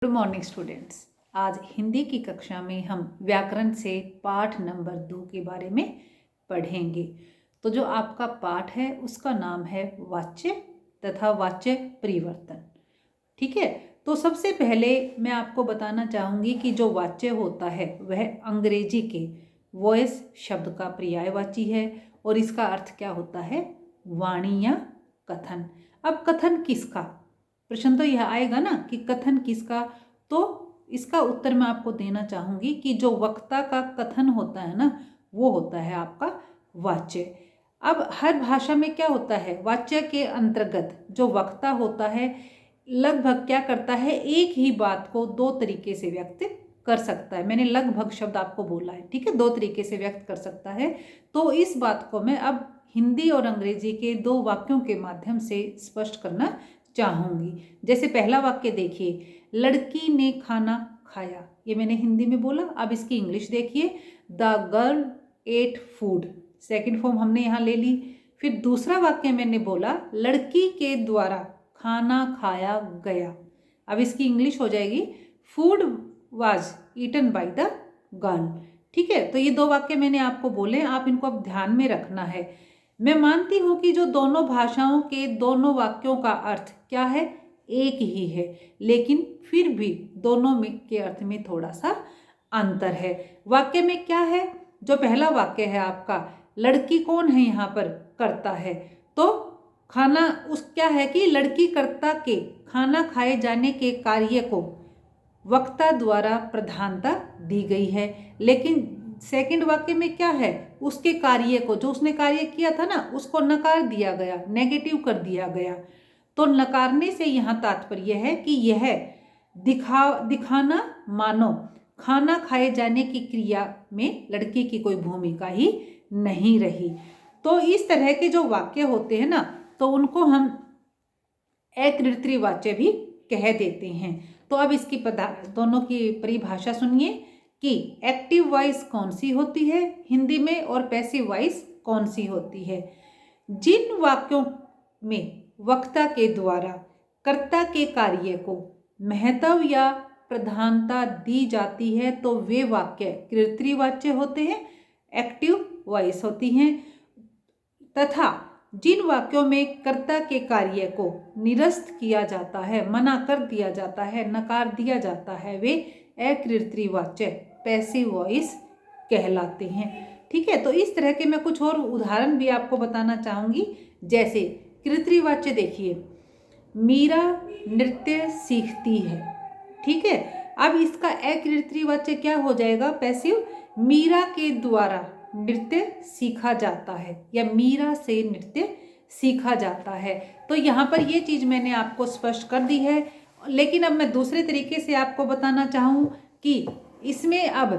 Good morning students. आज हिंदी की कक्षा में हम व्याकरण से पाठ नंबर 2 के बारे में पढ़ेंगे। तो जो आपका पाठ है उसका नाम है वाच्य तथा वाच्य परिवर्तन। ठीक है, तो सबसे पहले मैं आपको बताना चाहूँगी कि जो वाच्य होता है वह अंग्रेजी के वॉइस शब्द का पर्यायवाची है और इसका अर्थ क्या होता है, वाणी या कथन। अब कथन किसका, प्रश्न तो यह आएगा ना कि कथन किसका, तो इसका उत्तर मैं आपको देना चाहूँगी कि जो वक्ता का कथन होता है ना वो होता है आपका वाच्य। अब हर भाषा में क्या होता है, वाच्य के अंतर्गत जो वक्ता होता है लगभग क्या करता है, एक ही बात को दो तरीके से व्यक्त कर सकता है। मैंने लगभग शब्द आपको बोला है, ठीक है, दो तरीके से व्यक्त कर सकता है। तो इस बात को मैं अब हिंदी और अंग्रेजी के दो वाक्यों के माध्यम से स्पष्ट करना चाहूँगी। जैसे पहला वाक्य देखिए, लड़की ने खाना खाया, ये मैंने हिंदी में बोला। अब इसकी इंग्लिश देखिए, the girl ate food, second form हमने यहाँ ले ली। फिर दूसरा वाक्य मैंने बोला, लड़की के द्वारा खाना खाया गया। अब इसकी इंग्लिश हो जाएगी, food was eaten by the girl. ठीक है, तो ये दो वाक्य मैंने आपको बोले, आप इनको अब ध्यान में रखना है। मैं मानती हूँ कि जो दोनों भाषाओं के दोनों वाक्यों का अर्थ क्या है, एक ही है, लेकिन फिर भी दोनों में के अर्थ में थोड़ा सा अंतर है। वाक्य में क्या है, जो पहला वाक्य है आपका, लड़की कौन है यहाँ पर, कर्ता है, तो खाना उस क्या है कि लड़की कर्ता के खाना खाए जाने के कार्य को वक्ता द्वारा प्रधानता दी गई है। लेकिन सेकंड वाक्य में क्या है, उसके कार्य को, जो उसने कार्य किया था ना, उसको नकार दिया गया, नेगेटिव कर दिया गया। तो नकारने से यहाँ तात्पर्य है कि यह दिखाना मानो खाना खाए जाने की क्रिया में लड़की की कोई भूमिका ही नहीं रही। तो इस तरह के जो वाक्य होते हैं ना, तो उनको हम अकृत्रिवाच्य भी कह देते हैं। तो अब इसकी दोनों की परिभाषा सुनिए कि एक्टिव वॉइस कौन सी होती है हिंदी में और पैसिव वॉइस कौन सी होती है। जिन वाक्यों में वक्ता के द्वारा कर्ता के कार्य को महत्व या प्रधानता दी जाती है तो वे वाक्य कृत्रिवाच्य होते हैं, एक्टिव वॉइस होती हैं। तथा जिन वाक्यों में कर्ता के कार्य को निरस्त किया जाता है, मना कर दिया जाता है, नकार दिया जाता है, वे अकृत्रिवाच्य पैसिव वॉइस कहलाते हैं। ठीक है, तो इस तरह के मैं कुछ और उदाहरण भी आपको बताना चाहूँगी। जैसे कृत्रिवाच्य देखिए, मीरा नृत्य सीखती है। ठीक है, अब इसका अकृत्रिवाच्य क्या हो जाएगा, पैसिव, मीरा के द्वारा नृत्य सीखा जाता है या मीरा से नृत्य सीखा जाता है। तो यहाँ पर ये चीज़ मैंने आपको स्पष्ट कर दी है। लेकिन अब मैं दूसरे तरीके से आपको बताना चाहूँ कि इसमें अब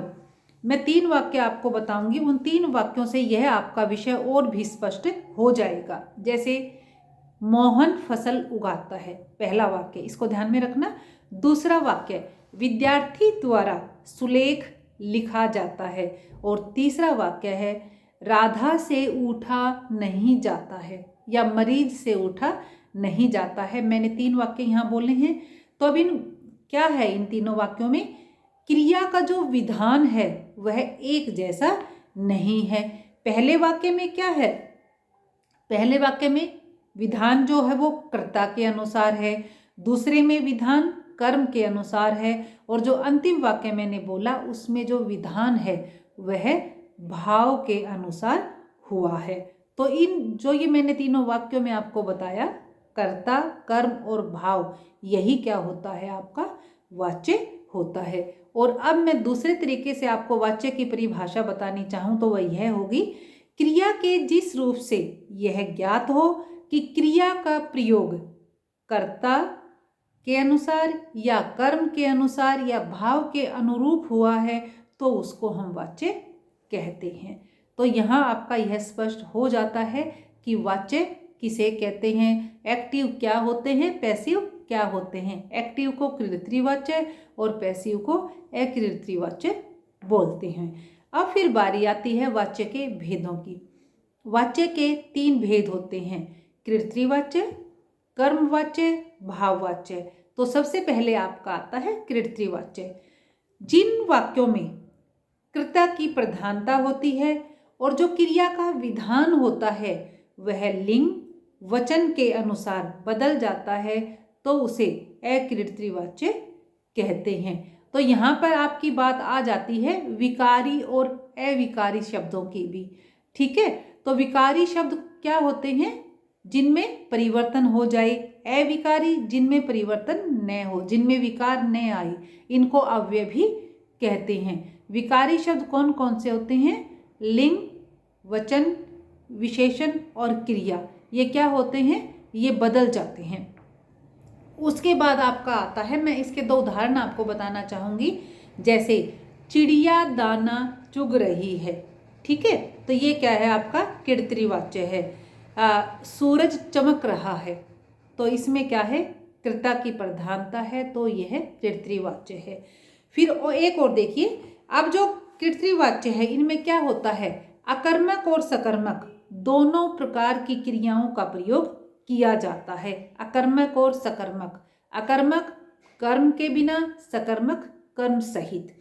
मैं 3 वाक्य आपको बताऊंगी, उन 3 वाक्यों से यह आपका विषय और भी स्पष्ट हो जाएगा। जैसे मोहन फसल उगाता है, पहला वाक्य, इसको ध्यान में रखना। दूसरा वाक्य, विद्यार्थी द्वारा सुलेख लिखा जाता है। और तीसरा वाक्य है, राधा से उठा नहीं जाता है या मरीज से उठा नहीं जाता है। मैंने 3 वाक्य यहाँ बोले हैं। तो अब इन क्या है, इन तीनों वाक्यों में क्रिया का जो विधान है वह एक जैसा नहीं है। पहले वाक्य में क्या है, पहले वाक्य में विधान जो है वो कर्ता के अनुसार है, दूसरे में विधान कर्म के अनुसार है, और जो अंतिम वाक्य मैंने बोला उसमें जो विधान है वह भाव के अनुसार हुआ है। तो इन जो ये मैंने तीनों वाक्यों में आपको बताया, कर्ता, कर्म और भाव, यही क्या होता है, आपका वाच्य होता है। और अब मैं दूसरे तरीके से आपको वाच्य की परिभाषा बतानी चाहूँ तो वह यह होगी, क्रिया के जिस रूप से यह ज्ञात हो कि क्रिया का प्रयोग कर्ता के अनुसार या कर्म के अनुसार या भाव के अनुरूप हुआ है तो उसको हम वाच्य कहते हैं। तो यहाँ आपका यह स्पष्ट हो जाता है कि वाच्य किसे कहते हैं, एक्टिव क्या होते हैं, पैसिव क्या होते हैं। एक्टिव को कृत्रिवाच्य और पैसिव को अकृत्रिवाच्य बोलते हैं। अब फिर बारी आती है वाच्य के भेदों की। वाच्य के 3 भेद होते हैं, कृत्रिवाच्य, कर्मवाच्य, भाववाच्य। तो सबसे पहले आपका आता है कृतवाच्य। जिन वाक्यों में कर्ता की प्रधानता होती है और जो क्रिया का विधान होता है वह लिंग वचन के अनुसार बदल जाता है तो उसे अकृतवाच्य कहते हैं। तो यहाँ पर आपकी बात आ जाती है विकारी और अविकारी शब्दों की भी। ठीक है, तो विकारी शब्द क्या होते हैं? जिनमें परिवर्तन हो जाए। अविकारी जिनमें परिवर्तन न हो, जिनमें विकार न आए, इनको अव्यय भी कहते हैं। विकारी शब्द कौन कौन से होते हैं? लिंग, वचन, विशेषण और क्रिया। ये क्या होते हैं? ये बदल जाते हैं। उसके बाद आपका आता है, मैं इसके दो उदाहरण आपको बताना चाहूंगी। जैसे चिड़िया दाना चुग रही है। ठीक है, तो ये क्या है? आपका कृतवाच्य है। सूरज चमक रहा है, तो इसमें क्या है? कर्ता की प्रधानता है, तो यह कृतवाच्य है। फिर एक और देखिए, अब जो कृतवाच्य है इनमें क्या होता है? अकर्मक और सकर्मक दोनों प्रकार की क्रियाओं का प्रयोग किया जाता है। अकर्मक और सकर्मक, अकर्मक कर्म के बिना, सकर्मक कर्म सहित।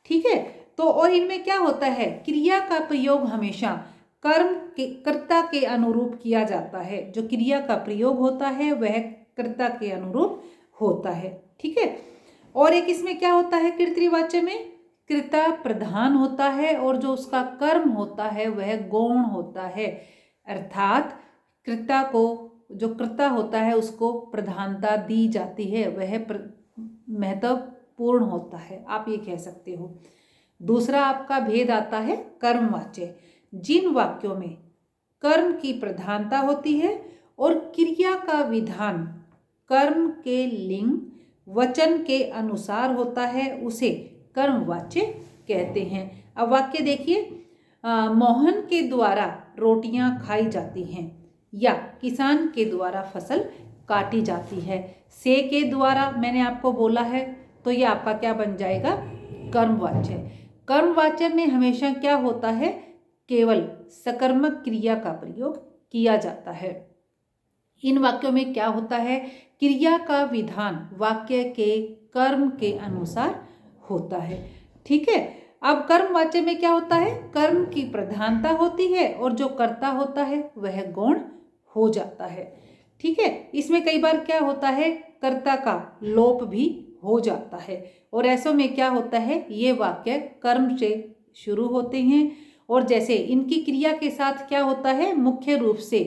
ठीक है, तो और इनमें क्या होता है? क्रिया का प्रयोग हमेशा कर्म के कर्ता के अनुरूप किया जाता है। जो क्रिया का प्रयोग होता है वह कर्ता के अनुरूप होता है। ठीक है, और एक इसमें क्या होता है? कृतवाच्य में कर्ता प्रधान होता है और जो उसका कर्म होता है वह गौण होता है। अर्थात कर्ता को, जो कर्ता होता है उसको प्रधानता दी जाती है, वह महत्वपूर्ण होता है, आप ये कह सकते हो। दूसरा आपका भेद आता है कर्मवाच्य। जिन वाक्यों में कर्म की प्रधानता होती है और क्रिया का विधान कर्म के लिंग वचन के अनुसार होता है उसे कर्मवाच्य कहते हैं। अब वाक्य देखिए, मोहन के द्वारा रोटियां खाई जाती हैं, या किसान के द्वारा फसल काटी जाती है। से के द्वारा मैंने आपको बोला है, तो ये आपका क्या बन जाएगा? कर्मवाच्य। कर्मवाच्य में हमेशा क्या होता है? केवल सकर्मक क्रिया का प्रयोग किया जाता है। इन वाक्यों में क्या होता है? क्रिया का विधान वाक्य के कर्म के अनुसार होता है। ठीक है, अब कर्मवाच्य में क्या होता है? कर्म की प्रधानता होती है और जो कर्ता होता है वह गौण हो जाता है। ठीक है, इसमें कई बार क्या होता है? कर्ता का लोप भी हो जाता है। और ऐसों में क्या होता है? ये वाक्य कर्म से शुरू होते हैं और जैसे इनकी क्रिया के साथ क्या होता है? मुख्य रूप से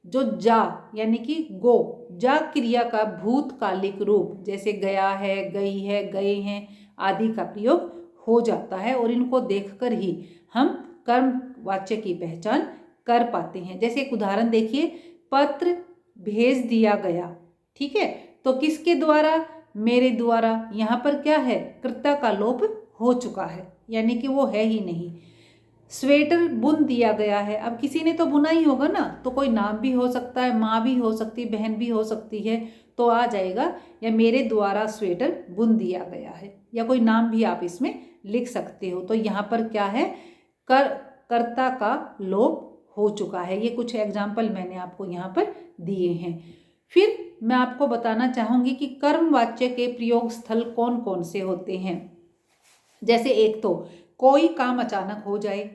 जो जा यानी कि गो, जा क्रिया का भूतकालिक रूप, जैसे गया है, गई है, गए हैं आदि का प्रयोग हो जाता है और इनको देखकर ही हम कर्मवाच्य की पहचान कर पाते हैं। जैसे एक उदाहरण देखिए, पत्र भेज दिया गया। ठीक है, तो किसके द्वारा? मेरे द्वारा। यहाँ पर क्या है? कर्ता का लोप हो चुका है, यानी कि वो है ही नहीं। स्वेटर बुन दिया गया है, अब किसी ने तो बुना ही होगा ना, तो कोई नाम भी हो सकता है, माँ भी हो सकती है, बहन भी हो सकती है, तो आ जाएगा या मेरे द्वारा स्वेटर बुन दिया गया है, या कोई नाम भी आप इसमें लिख सकते हो। तो यहाँ पर क्या है? कर्ता का लोप हो चुका है। ये कुछ एग्जाम्पल मैंने आपको यहाँ पर दिए हैं। फिर मैं आपको बताना चाहूंगी कि कर्मवाच्य के प्रयोग स्थल कौन कौन से होते हैं। जैसे एक तो कोई काम अचानक हो जाए,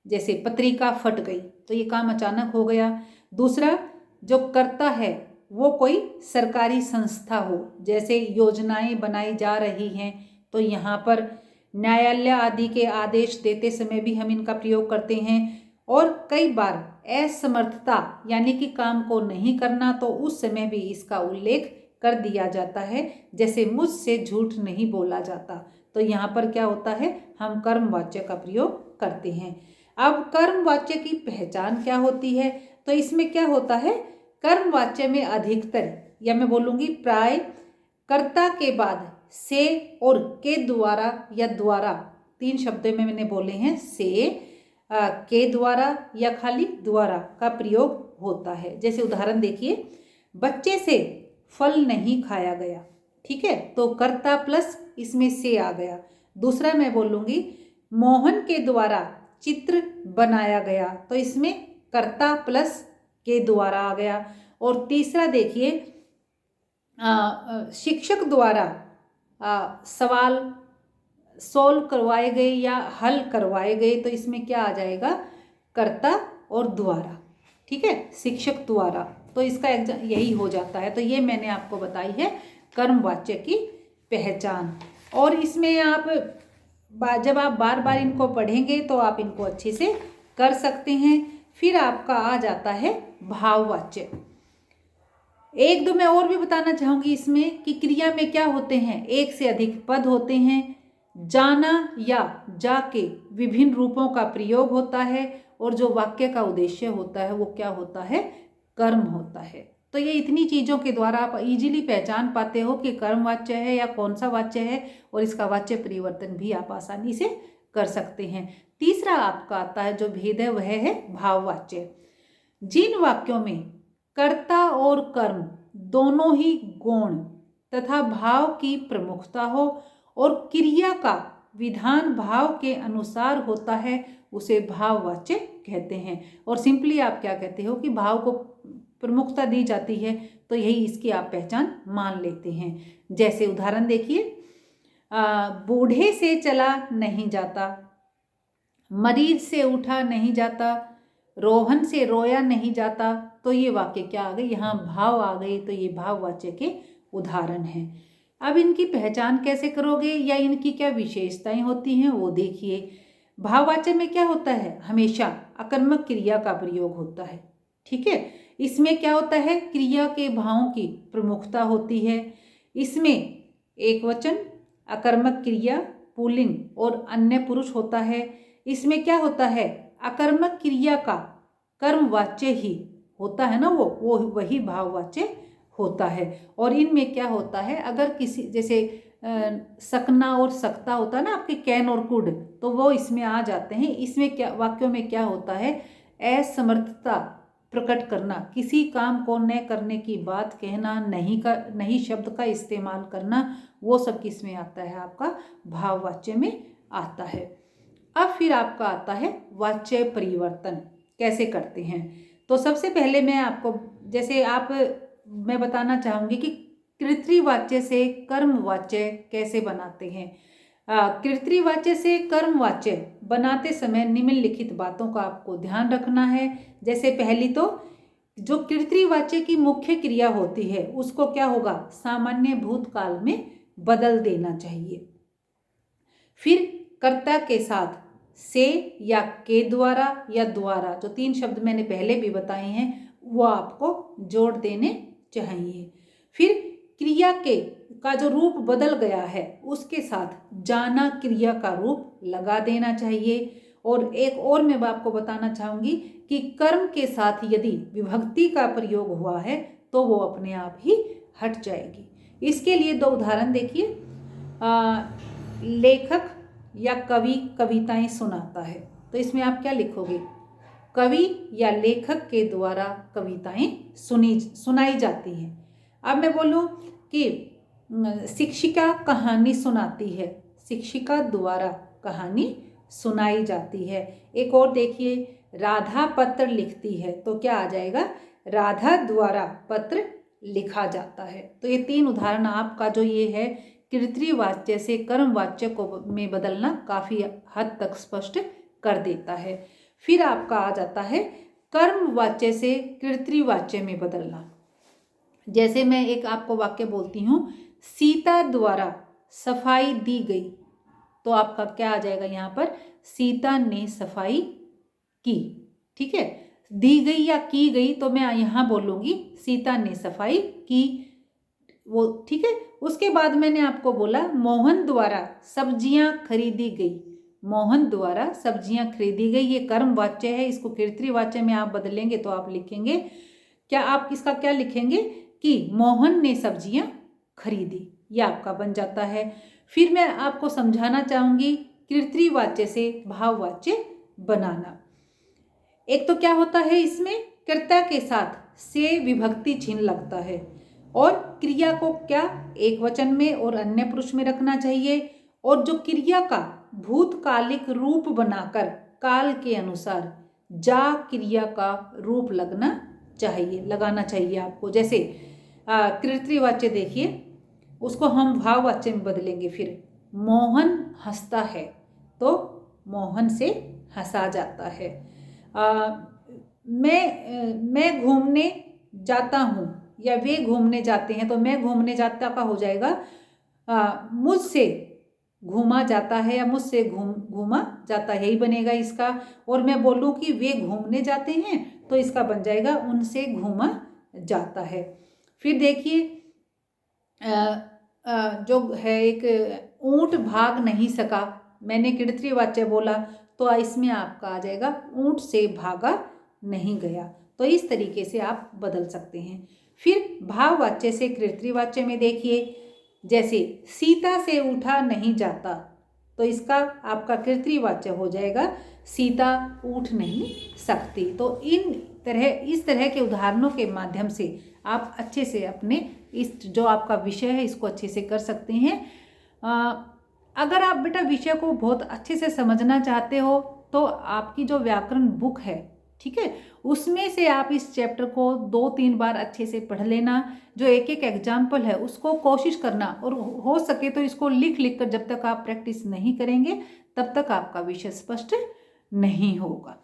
जैसे पत्रिका फट गई, तो ये काम अचानक हो गया। दूसरा, जो कर्ता है वो कोई सरकारी संस्था हो, जैसे योजनाएं बनाई जा रही हैं, तो यहाँ पर न्यायालय आदि के आदेश देते समय भी हम इनका प्रयोग करते हैं। और कई बार असमर्थता यानी कि काम को नहीं करना, तो उस समय भी इसका उल्लेख कर दिया जाता है, जैसे मुझसे झूठ नहीं बोला जाता, तो यहाँ पर क्या होता है? हम कर्मवाच्य का प्रयोग करते हैं। अब कर्मवाच्य की पहचान क्या होती है? तो इसमें क्या होता है? कर्मवाच्य में अधिकतर, या मैं बोलूँगी प्राय, कर्ता के बाद से और के द्वारा या द्वारा, तीन शब्दों में मैंने बोले हैं, से, के द्वारा या खाली द्वारा का प्रयोग होता है। जैसे उदाहरण देखिए, बच्चे से फल नहीं खाया गया। ठीक है, तो कर्ता प्लस इसमें से आ गया। दूसरा मैं बोलूँगी, मोहन के द्वारा चित्र बनाया गया, तो इसमें कर्ता प्लस के द्वारा आ गया। और तीसरा देखिए, शिक्षक द्वारा सवाल सोल्व करवाए गए या हल करवाए गए, तो इसमें क्या आ जाएगा, कर्ता और द्वारा। ठीक है, शिक्षक द्वारा, तो इसका यही हो जाता है। तो ये मैंने आपको बताई है कर्मवाच्य की पहचान। और इसमें आप जब आप बार बार इनको पढ़ेंगे तो आप इनको अच्छे से कर सकते हैं। फिर आपका आ जाता है भाववाच्य। एक दो मैं और भी बताना चाहूँगी इसमें कि क्रिया में क्या होते हैं, एक से अधिक पद होते हैं, जाना या जाके विभिन्न रूपों का प्रयोग होता है, और जो वाक्य का उद्देश्य होता है वो क्या होता है, कर्म होता है। तो ये इतनी चीज़ों के द्वारा आप इजीली पहचान पाते हो कि कर्म वाच्य है या कौन सा वाच्य है, और इसका वाच्य परिवर्तन भी आप आसानी से कर सकते हैं। तीसरा आपका आता है जो भेद है वह है भाववाच्य। जिन वाक्यों में कर्ता और कर्म दोनों ही गौण तथा भाव की प्रमुखता हो और क्रिया का विधान भाव के अनुसार होता है उसे भाववाच्य कहते हैं। और सिंपली आप क्या कहते हो कि भाव को प्रमुखता दी जाती है, तो यही इसकी आप पहचान मान लेते हैं। जैसे उदाहरण देखिए, बूढ़े से चला नहीं जाता, मरीज से उठा नहीं जाता, रोहन से रोया नहीं जाता। तो ये वाक्य क्या आ गए, यहाँ भाव आ गए, तो ये भाववाच्य के उदाहरण हैं। अब इनकी पहचान कैसे करोगे या इनकी क्या विशेषताएं होती हैं वो देखिए। भाववाच्य में क्या होता है, हमेशा अकर्मक क्रिया का प्रयोग होता है। ठीक है, इसमें क्या होता है, क्रिया के भावों की प्रमुखता होती है। इसमें एक वचन, अकर्मक क्रिया, पुल्लिंग और अन्य पुरुष होता है। इसमें क्या होता है, अकर्मक क्रिया का कर्मवाच्य ही होता है ना, वो वही भाववाच्य होता है। और इनमें क्या होता है, अगर किसी जैसे सकना और सकता होता है ना आपके कैन और कुड, तो वो इसमें आ जाते हैं। इसमें क्या वाक्यों में क्या होता है, असमर्थता प्रकट करना, किसी काम को न करने की बात कहना, नहीं शब्द का इस्तेमाल करना, वो सब किस में आता है, आपका भाववाच्य में आता है। अब फिर आपका आता है वाच्य परिवर्तन, कैसे करते हैं। तो सबसे पहले मैं आपको मैं बताना चाहूँगी कि कृत्रिवाच्य से कर्मवाच्य कैसे बनाते हैं। कृत्रिवाच्य से कर्मवाच्य बनाते समय निम्नलिखित बातों का आपको ध्यान रखना है। जैसे पहली तो जो कृत्रिवाच्य की मुख्य क्रिया होती है उसको क्या होगा, सामान्य भूतकाल में बदल देना चाहिए। फिर कर्ता के साथ से या के द्वारा या द्वारा, जो 3 शब्द मैंने पहले भी बताए हैं, वो आपको जोड़ देने चाहिए। फिर क्रिया का जो रूप बदल गया है उसके साथ जाना क्रिया का रूप लगा देना चाहिए। और एक और मैं आपको बताना चाहूँगी कि कर्म के साथ यदि विभक्ति का प्रयोग हुआ है तो वो अपने आप ही हट जाएगी। इसके लिए 2 उदाहरण देखिए। लेखक या कवि कविताएं सुनाता है, तो इसमें आप क्या लिखोगे, कवि या लेखक के द्वारा कविताएं सुनाई जाती हैं। अब मैं बोलूं कि शिक्षिका कहानी सुनाती है, शिक्षिका द्वारा कहानी सुनाई जाती है। एक और देखिए, राधा पत्र लिखती है, तो क्या आ जाएगा, राधा द्वारा पत्र लिखा जाता है। तो ये 3 उदाहरण आपका जो ये है कृत्रिवाच्य से कर्मवाच्य को में बदलना काफ़ी हद तक स्पष्ट कर देता है। फिर आपका आ जाता है कर्मवाच्य से कृत्रिवाच्य में बदलना। जैसे मैं एक आपको वाक्य बोलती हूँ, सीता द्वारा सफाई दी गई, तो आपका क्या आ जाएगा यहाँ पर, सीता ने सफाई की। ठीक है, दी गई या की गई तो मैं यहाँ बोलूँगी सीता ने सफाई की, वो ठीक है। उसके बाद मैंने आपको बोला मोहन द्वारा सब्जियां खरीदी गई, मोहन द्वारा सब्जियां खरीदी गई, ये कर्मवाच्य है। इसको कृत्रिवाच्य में आप बदलेंगे तो आप लिखेंगे क्या, आप इसका क्या लिखेंगे कि मोहन ने सब्जियां खरीदी, ये आपका बन जाता है। फिर मैं आपको समझाना चाहूँगी कृत्रिवाच्य से भाववाच्य बनाना। एक तो क्या होता है, इसमें कर्ता के साथ से विभक्ति चिन्ह लगता है और क्रिया को क्या एक वचन में और अन्य पुरुष में रखना चाहिए, और जो क्रिया का भूतकालिक रूप बनाकर काल के अनुसार जा क्रिया का रूप लगाना चाहिए आपको। जैसे कृतवाच्य देखिए, उसको हम भाववाच्य में बदलेंगे। फिर मोहन हंसता है तो मोहन से हंसा जाता है। मैं घूमने जाता हूँ या वे घूमने जाते हैं, तो मैं घूमने जाता का हो जाएगा मुझसे घूमा जाता है या मुझसे घूमा जाता है, यही बनेगा इसका। और मैं बोलूँ कि वे घूमने जाते हैं तो इसका बन जाएगा उनसे घूमा जाता है। फिर देखिए जो है एक ऊंट भाग नहीं सका, मैंने कृतवाच्य बोला तो इसमें आपका आ जाएगा ऊंट से भागा नहीं गया। तो इस तरीके से आप बदल सकते हैं। फिर भाववाच्य से कृतवाच्य में देखिए, जैसे सीता से उठा नहीं जाता, तो इसका आपका कृतवाच्य हो जाएगा सीता उठ नहीं सकती। तो इस तरह के उदाहरणों के माध्यम से आप अच्छे से अपने इस जो आपका विषय है इसको अच्छे से कर सकते हैं। अगर आप बेटा विषय को बहुत अच्छे से समझना चाहते हो तो आपकी जो व्याकरण बुक है, ठीक है, उसमें से आप इस चैप्टर को 2-3 बार अच्छे से पढ़ लेना। जो एक एक एग्जाम्पल है उसको कोशिश करना, और हो सके तो इसको लिख लिख कर जब तक आप प्रैक्टिस नहीं करेंगे तब तक आपका विषय स्पष्ट नहीं होगा।